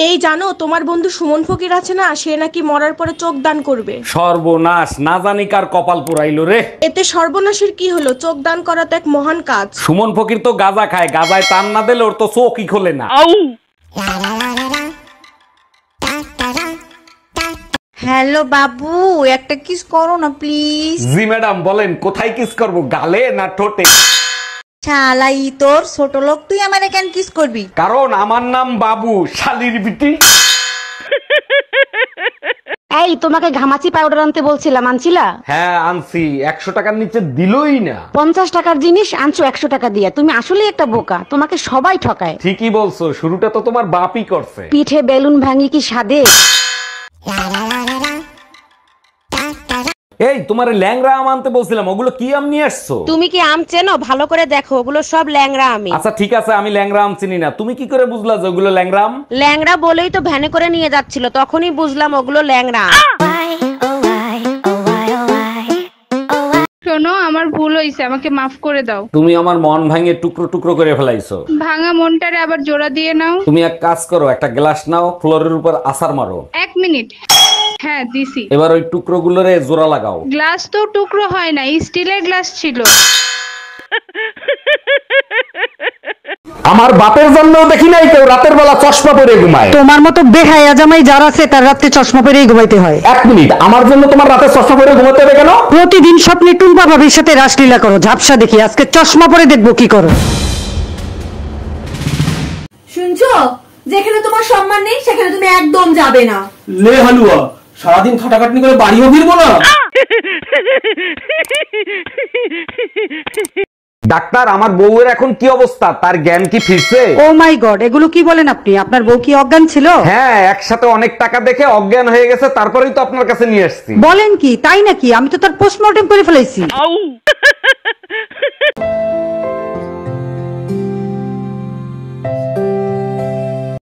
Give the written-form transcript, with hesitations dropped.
এই জানো, তোমার বন্ধু সুমন ফকির আছে না, সে নাকি মরার পরে চোখ দান করবে। সর্বনাশ, না জানি কার কপাল পুরাইলো রে। এতে সর্বনাশের কি হলো? চোখ দান করা তো এক মহান কাজ। সুমন ফকির তো গাঁজা খায়, গাঁজায় টান না দিলে ওর তো চোখই খোলে না। হ্যালো বাবু, একটা কিস করো না প্লিজ। জি ম্যাডাম বলেন, কোথায় কিস করব, গালে না ঠোঁটে? শালাই তোর ছোট লোক, তুই আমারে কেন কিস করবি? কারণ আমার নাম বাবু, শালির বিটি। এই তোমাকে ঘামাচি পাউডার আনতে বলছিলাম, আনছিলা? হ্যাঁ আনছি, 100 টাকার নিচে দিলই না। 50 টাকার জিনিস আনছো 100 টাকা দিয়ে। তুমি আসলে একটা বোকা, তোমাকে সবাই ঠকায়। ঠিকই বলছো, শুরুটা তো তোমার বাপই করছে। পিঠে বেলুন ভাঙি কি সাদে? এই তোমার ল্যাংরা আম আনতে বলছিলাম, ওগুলো কি আম নিয়ে আসছো? তুমি কি আম চেনো? ভালো করে দেখো, ওগুলো সব ল্যাংড়া আমি। আচ্ছা ঠিক আছে, আমি ল্যাংরা আম চিনি না। তুমি কি করে বুঝলা যে ওগুলো ল্যাংরা আম? ল্যাংড়া বলেই তো ভ্যানে করে নিয়ে যাচ্ছিল, তখনই বুঝলাম ওগুলো ল্যাংড়া। শোনো, আমার ভুল হয়েছে, আমাকে মাফ করে দাও। তুমি আমার মন ভাঙে টুকরো টুকরো করে ফেলাইছো। ভাঙা মনটারে আবার জোড়া দিয়ে নাও। তুমি এক কাজ করো, একটা গ্লাস নাও, ফ্লোরের উপর আছাড় মারো। 1 মিনিট। হ্যাঁ দিছি। এবার ওই টুকরো গুলোরে জোড়া লাগাও। গ্লাস তো টুকরো হয় না, স্টিলের গ্লাস ছিল। আমার বাপের জন্য দেখি নাই কেউ রাতের বেলা চশমা পরে ঘুমায়। তোমার মতো বেহায়া জামাই যার আছে তার রাত্রে চশমা পরেই ঘুমাইতে হয়। 1 মিনিট, আমার জন্য তোমার রাতে চশমা পরে ঘুমাতে হবে কেন? প্রতিদিন স্বপ্নে টুম্পা ভাবির সাথে রাসলীলা করো, ঝাপসা দেখি, আজকে চশমা পরে দেখবো কি করো। শুনছো, যেখানে তোমার সম্মান নেই সেখানে তুমি একদম যাবে না। লে হালুয়া, সারাদিন খাটাখাটনি করে বাড়িও ফিরবো না। ডাক্তার, আমার বউয়ের এখন কি অবস্থা? তার জ্ঞান কি ফিরছে? ও মাই গড, এগুলো কি বলেন আপনি? আপনার বউ কি অজ্ঞান ছিল? হ্যাঁ, একসাথে অনেক টাকা দেখে অজ্ঞান হয়ে গেছে, তারপরেই তো আপনার কাছে নিয়ে আসছি। বলেন কি, তাই নাকি? আমি তো তার পোস্টমর্টেম করে ফেলেছি।